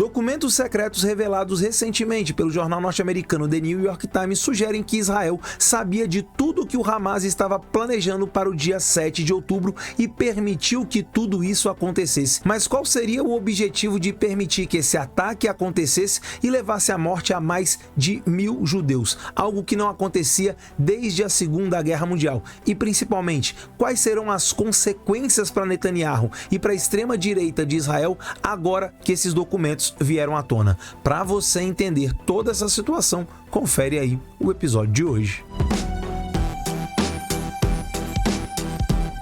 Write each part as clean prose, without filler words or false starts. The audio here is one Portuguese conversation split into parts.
Documentos secretos revelados recentemente pelo jornal norte-americano The New York Times sugerem que Israel sabia de tudo que o Hamas estava planejando para o dia 7 de outubro e permitiu que tudo isso acontecesse. Mas qual seria o objetivo de permitir que esse ataque acontecesse e levasse à morte a mais de 1.000 judeus? Algo que não acontecia desde a Segunda Guerra Mundial. E principalmente, quais serão as consequências para Netanyahu e para a extrema-direita de Israel agora que esses documentos vieram à tona? Para você entender toda essa situação, confere aí o episódio de hoje.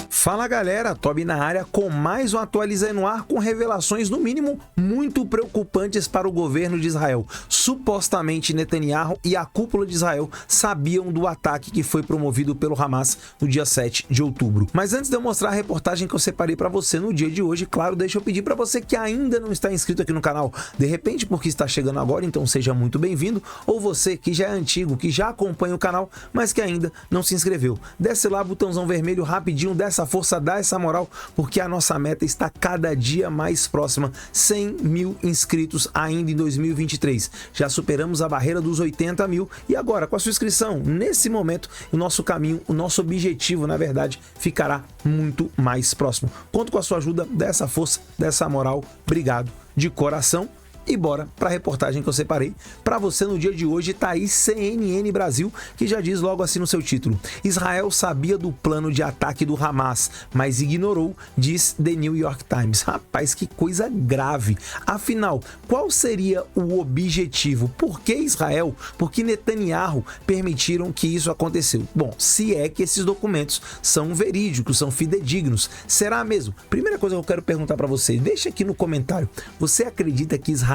Fala galera, Tobi na área com mais um Atualiza no Ar com revelações no mínimo muito preocupantes para o governo de Israel. Supostamente Netanyahu e a cúpula de Israel sabiam do ataque que foi promovido pelo Hamas no dia 7 de outubro. Mas antes de eu mostrar a reportagem que eu separei para você no dia de hoje, claro, deixa eu pedir para você que ainda não está inscrito aqui no canal, de repente porque está chegando agora, então seja muito bem-vindo, ou você que já é antigo, que já acompanha o canal, mas que ainda não se inscreveu. Desce lá, botãozão vermelho rapidinho, dessa força, dá essa moral, porque a nossa meta está cada dia mais próxima, 100.000 inscritos ainda em 2023. Já superamos a barreira dos 80.000 e agora, com a sua inscrição, nesse momento, o nosso caminho, o nosso objetivo, na verdade, ficará muito mais próximo. Conto com a sua ajuda, dessa força, dessa moral. Obrigado de coração. E bora para a reportagem que eu separei para você no dia de hoje. Tá aí CNN Brasil, que já diz logo assim no seu título: Israel sabia do plano de ataque do Hamas, mas ignorou, diz The New York Times. Rapaz, que coisa grave. Afinal, qual seria o objetivo? Por que Israel, por que Netanyahu permitiram que isso aconteceu? Bom, se é que esses documentos são verídicos, são fidedignos, será mesmo? Primeira coisa que eu quero perguntar para você, deixa aqui no comentário, você acredita que Israel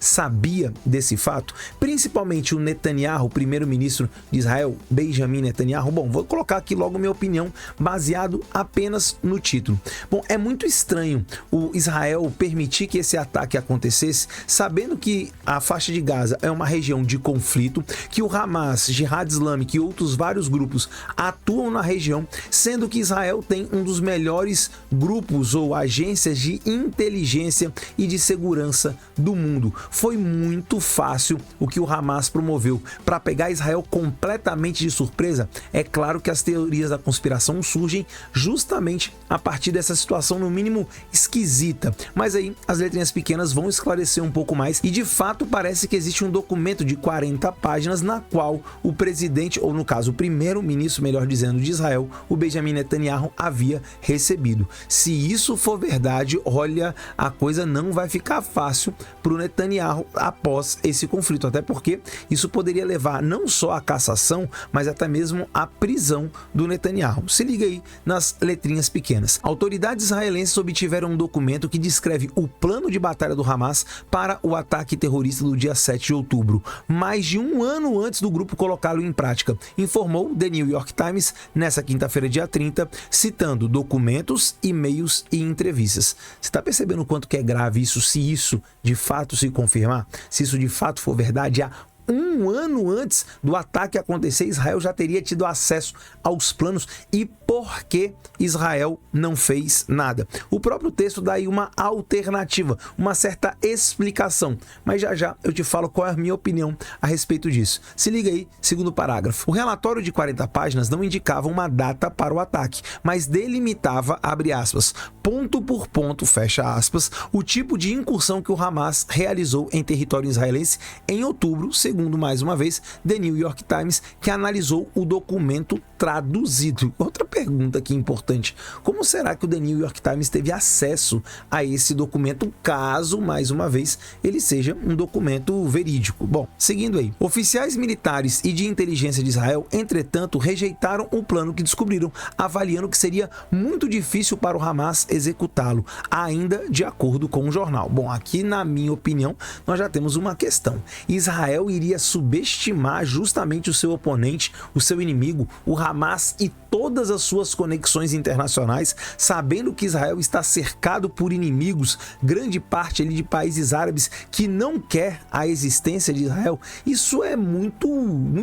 sabia desse fato? Principalmente o Netanyahu, primeiro-ministro de Israel, Benjamin Netanyahu. Bom, vou colocar aqui logo minha opinião, baseado apenas no título. Bom, é muito estranho o Israel permitir que esse ataque acontecesse, sabendo que a faixa de Gaza é uma região de conflito, que o Hamas, Jihad Islâmica e outros vários grupos atuam na região, sendo que Israel tem um dos melhores grupos ou agências de inteligência e de segurança do mundo. Foi muito fácil o que o Hamas promoveu para pegar Israel completamente de surpresa. É claro que as teorias da conspiração surgem justamente a partir dessa situação, no mínimo esquisita, mas aí as letrinhas pequenas vão esclarecer um pouco mais e de fato parece que existe um documento de 40 páginas na qual o presidente, ou no caso o primeiro-ministro, melhor dizendo, de Israel, o Benjamin Netanyahu, havia recebido. Se isso for verdade, olha, a coisa não vai ficar fácil para o Netanyahu após esse conflito, até porque isso poderia levar não só à cassação, mas até mesmo à prisão do Netanyahu. Se liga aí nas letrinhas pequenas. Autoridades israelenses obtiveram um documento que descreve o plano de batalha do Hamas para o ataque terrorista do dia 7 de outubro, mais de um ano antes do grupo colocá-lo em prática, informou The New York Times nessa quinta-feira, dia 30, citando documentos, e-mails e entrevistas. Você está percebendo o quanto que é grave isso, se isso de fato se confirmar? Se isso de fato for verdade, há um ano antes do ataque acontecer, Israel já teria tido acesso aos planos. E por que Israel não fez nada? O próprio texto dá aí uma alternativa, uma certa explicação, mas já já eu te falo qual é a minha opinião a respeito disso. Se liga aí, segundo parágrafo. O relatório de 40 páginas não indicava uma data para o ataque, mas delimitava, abre aspas, ponto por ponto, fecha aspas, o tipo de incursão que o Hamas realizou em território israelense em outubro, segundo mais uma vez The New York Times, que analisou o documento traduzido. Outra pergunta aqui importante: como será que o The New York Times teve acesso a esse documento, caso, mais uma vez, ele seja um documento verídico? Bom, seguindo aí. Oficiais militares e de inteligência de Israel, entretanto, rejeitaram o plano que descobriram, avaliando que seria muito difícil para o Hamas executá-lo, ainda de acordo com o jornal. Bom, aqui, na minha opinião, nós já temos uma questão. Israel iria iria subestimar justamente o seu oponente, o seu inimigo, o Hamas e todas as suas conexões internacionais, sabendo que Israel está cercado por inimigos, grande parte ali de países árabes que não quer a existência de Israel? Isso é muito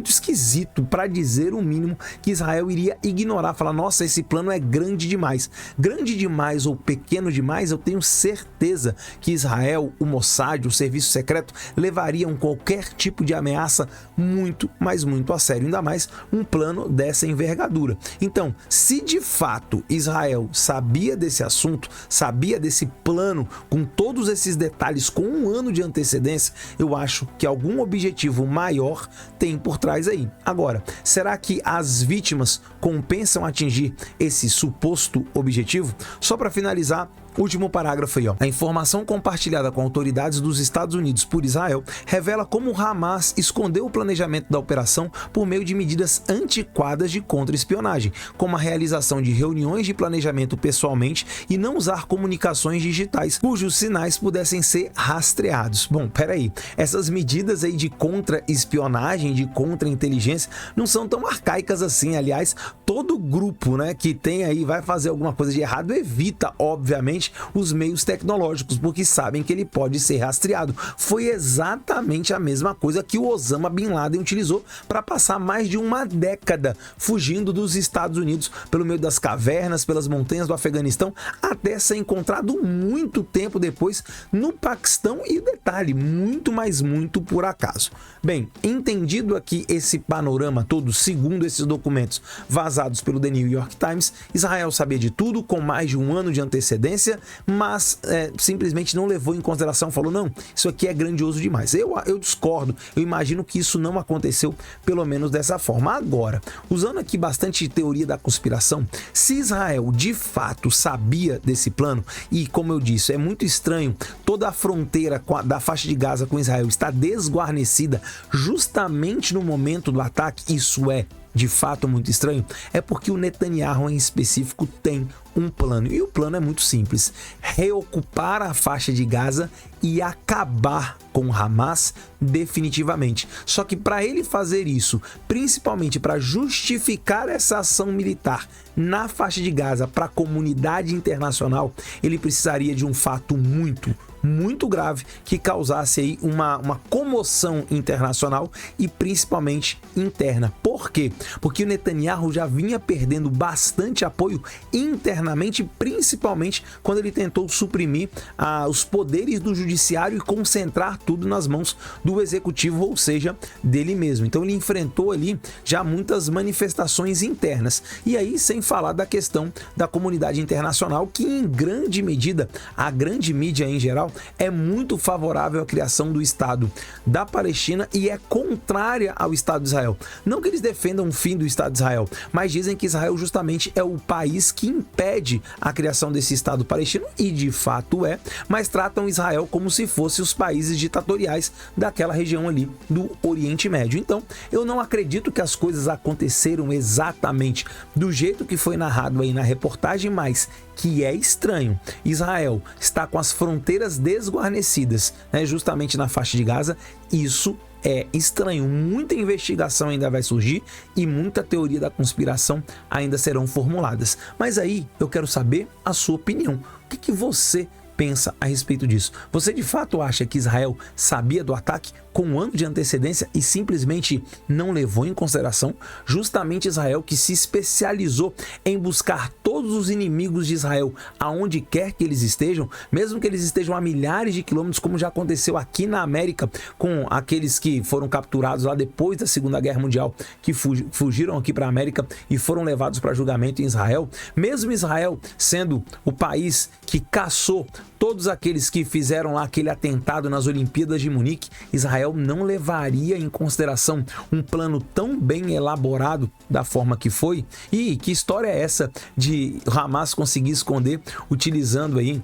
esquisito, para dizer o mínimo, que Israel iria ignorar, falar, nossa, esse plano é grande demais. Grande demais ou pequeno demais, eu tenho certeza que Israel, o Mossad, o serviço secreto, levariam qualquer tipo de ameaça muito, mas muito a sério, ainda mais um plano dessa envergadura. Então, se de fato Israel sabia desse assunto, sabia desse plano, com todos esses detalhes, com um ano de antecedência, eu acho que algum objetivo maior tem por trás aí. Agora, será que as vítimas compensam atingir esse suposto objetivo? Só para finalizar, último parágrafo aí, ó. A informação compartilhada com autoridades dos Estados Unidos por Israel revela como o Hamas escondeu o planejamento da operação por meio de medidas antiquadas de contra-espionagem, como a realização de reuniões de planejamento pessoalmente e não usar comunicações digitais, cujos sinais pudessem ser rastreados. Bom, peraí, essas medidas aí de contra-espionagem, de contra-inteligência, não são tão arcaicas assim. Aliás, todo grupo, né, que tem aí, vai fazer alguma coisa de errado, evita, obviamente, os meios tecnológicos, porque sabem que ele pode ser rastreado. Foi exatamente a mesma coisa que o Osama Bin Laden utilizou para passar mais de uma década fugindo dos Estados Unidos pelo meio das cavernas, pelas montanhas do Afeganistão, até ser encontrado muito tempo depois no Paquistão, e detalhe, muito, mas muito por acaso. Bem, entendido aqui esse panorama todo, segundo esses documentos vazados pelo The New York Times, Israel sabia de tudo com mais de um ano de antecedência, mas simplesmente não levou em consideração, falou, não, isso aqui é grandioso demais. Eu discordo, eu imagino que isso não aconteceu, pelo menos dessa forma. Agora, usando aqui bastante teoria da conspiração, se Israel de fato sabia desse plano, e como eu disse, é muito estranho, toda a fronteira da faixa de Gaza com Israel está desguarnecida justamente no momento do ataque, isso é de fato muito estranho, é porque o Netanyahu em específico tem um plano, e o plano é muito simples: reocupar a faixa de Gaza e acabar com o Hamas definitivamente. Só que para ele fazer isso, principalmente para justificar essa ação militar na faixa de Gaza para a comunidade internacional, ele precisaria de um fato muito grave que causasse aí uma comoção internacional e principalmente interna. Por quê? Porque o Netanyahu já vinha perdendo bastante apoio internamente, principalmente quando ele tentou suprimir os poderes do judiciário e concentrar tudo nas mãos do executivo, ou seja, dele mesmo. Então ele enfrentou ali já muitas manifestações internas. E aí, sem falar da questão da comunidade internacional, que em grande medida, a grande mídia em geral, é muito favorável à criação do Estado da Palestina e é contrária ao Estado de Israel. Não que eles defendam o fim do Estado de Israel, mas dizem que Israel justamente é o país que impede a criação desse Estado palestino, e de fato é, mas tratam Israel como se fosse os países ditatoriais daquela região ali do Oriente Médio. Então, eu não acredito que as coisas aconteceram exatamente do jeito que foi narrado aí na reportagem, mas que é estranho. Israel está com as fronteiras desguarnecidas, né, justamente na faixa de Gaza. Isso é estranho. Muita investigação ainda vai surgir e muita teoria da conspiração ainda serão formuladas. Mas aí eu quero saber a sua opinião. O que você pensa a respeito disso? Você de fato acha que Israel sabia do ataque com um ano de antecedência e simplesmente não levou em consideração? Justamente Israel, que se especializou em buscar todos os inimigos de Israel aonde quer que eles estejam, mesmo que eles estejam a milhares de quilômetros, como já aconteceu aqui na América com aqueles que foram capturados lá depois da Segunda Guerra Mundial, que fugiram aqui para a América e foram levados para julgamento em Israel. Mesmo Israel sendo o país que caçou todos aqueles que fizeram lá aquele atentado nas Olimpíadas de Munique, Israel não levaria em consideração um plano tão bem elaborado da forma que foi? E que história é essa de Hamas conseguir esconder utilizando aí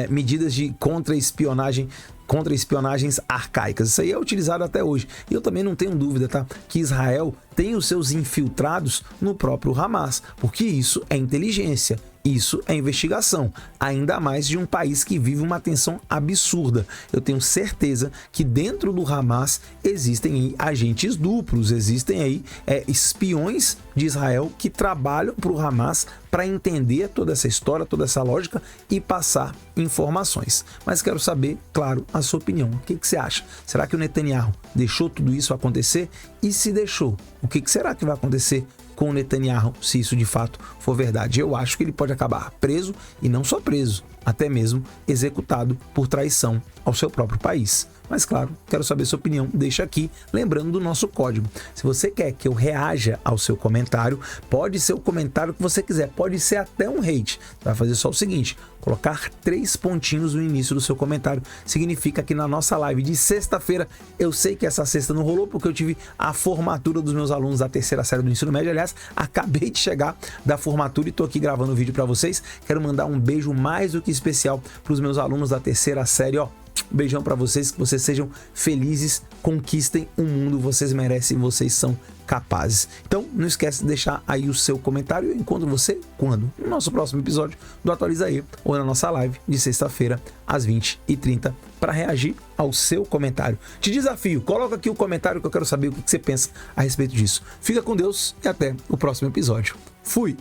medidas de contra-espionagens arcaicas? Isso aí é utilizado até hoje. E eu também não tenho dúvida, tá, que Israel tem os seus infiltrados no próprio Hamas, porque isso é inteligência. Isso é investigação, ainda mais de um país que vive uma tensão absurda. Eu tenho certeza que dentro do Hamas existem aí agentes duplos, existem aí espiões de Israel que trabalham para o Hamas para entender toda essa história, toda essa lógica e passar informações. Mas quero saber, claro, a sua opinião. O que você acha? Será que o Netanyahu deixou tudo isso acontecer? E se deixou, o que será que vai acontecer com o Netanyahu, se isso de fato for verdade? Eu acho que ele pode acabar preso, e não só preso, até mesmo executado por traição ao seu próprio país. Mas claro, quero saber sua opinião, deixa aqui, lembrando do nosso código. Se você quer que eu reaja ao seu comentário, pode ser o comentário que você quiser, pode ser até um hate. Você vai fazer só o seguinte, colocar 3 pontinhos no início do seu comentário. Significa que na nossa live de sexta-feira, eu sei que essa sexta não rolou porque eu tive a formatura dos meus alunos da 3ª série do ensino médio. Aliás, acabei de chegar da formatura e tô aqui gravando o vídeo para vocês. Quero mandar um beijo mais do que especial para os meus alunos da 3ª série, ó. Beijão para vocês, que vocês sejam felizes, conquistem o mundo, vocês merecem, vocês são capazes. Então, não esquece de deixar aí o seu comentário. Eu encontro você quando? No nosso próximo episódio do Atualiza aí, ou na nossa live de sexta-feira, às 20h30, para reagir ao seu comentário. Te desafio, coloca aqui o comentário que eu quero saber o que você pensa a respeito disso. Fica com Deus e até o próximo episódio. Fui!